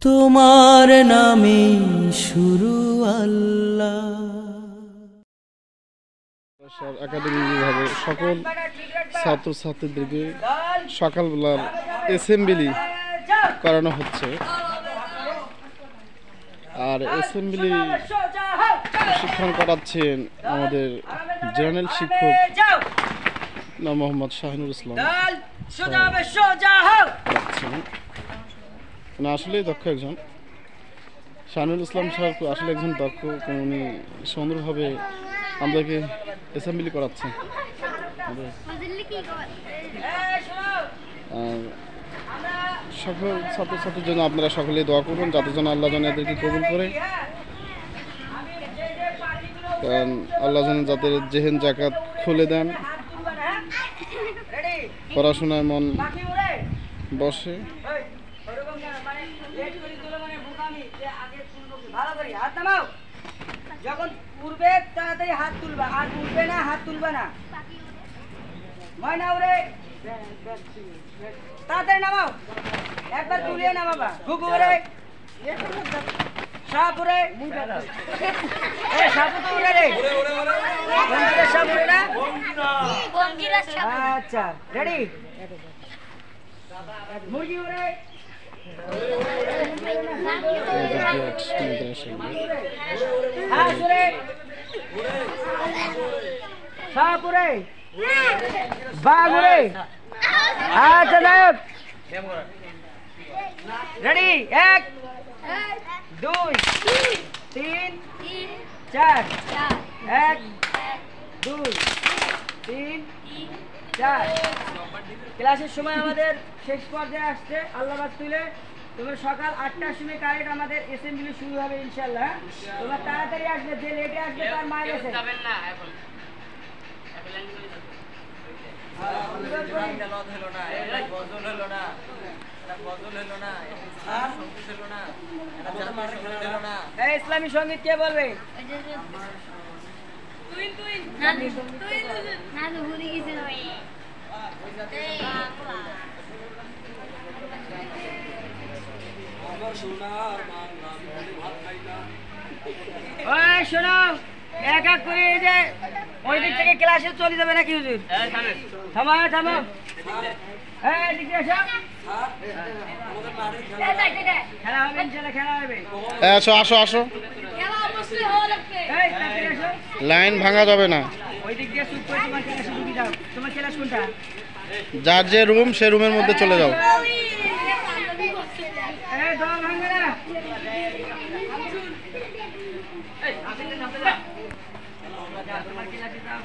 তোমার নামে শুরু আল্লাহ। একাডেমি বিভাগে সকল ছাত্রছাত্রীদেরকে সকালবেলার অ্যাসেম্বলি করানো হচ্ছে। আর অ্যাসেম্বলি প্রশিক্ষণ করাচ্ছেন আমাদের জেনারেল শিক্ষক মোহাম্মদ শাহিনুর ইসলাম। আসলেই দক্ষ একজন শাহিনুর ইসলাম সাহেব, আসলে একজন দক্ষ। উনি সুন্দরভাবে আমাদেরকে অ্যাসেম্বলি করাচ্ছেন। আর সকল ছাত্রছাত্রীর জন্য আপনারা সকলেই দোয়া করুন, যাতে যেন আল্লাহ যেন এদেরকে কবুল করে। কারণ আল্লাহ যেন যাদের জেহেন জাকাত খুলে দেন, পড়াশোনায় মন বসে। যখন উঠবে তাড়াতাড়ি হাত তুলবা, আর উঠবে না হাত তুলবে না। ময়না উড়ে তাড়াতাড়ি নামাও, একবার তুলিয়ে নামাবা। ঘুঘু উড়ে, সাপ উড়ে, সাপ তো উড়ে রে, সাপ উড়ে না। আচ্ছা রেডি, মুরগি উড়ে, হাঁস উড়ে, সাপ উড়ে, বাঘ উড়ে। আচ্ছা নায়ক রেডি, 1 2 3 4, 1 2 3 4। ক্লাসের সময় আমাদের শেষ পর্যায়ে আসছে। আল্লাহবাদ তুলে তোমার সকাল 8টার সময় কারেক্ট আমাদের অ্যাসেম্বলি শুরু হবে ইনশাআল্লাহ। তোমরা তাড়াতাড়ি আসবে, যে লেটে আসবে তার মায়ের আছে। ইসলামী সঙ্গীত কে বলবে? শোনো, এক এক করে যে ওই দিক থেকে ক্লাসে চলে যাবে নাকি হুজুর? থামো থামো, খেলা হবে ইনশাআল্লাহ, খেলা হবে। আসো আসো আসো, লাইন ভাঙা যাবে না। ওই দিক দিয়ে চুপ করে তোমার ক্লাসে ঢুকে যাও। তোমার ক্লাস কোনটা? যার যে রুম সে রুমের মধ্যে চলে যাও। দল ভাঙবে না। তোমার ক্লাসে যাও।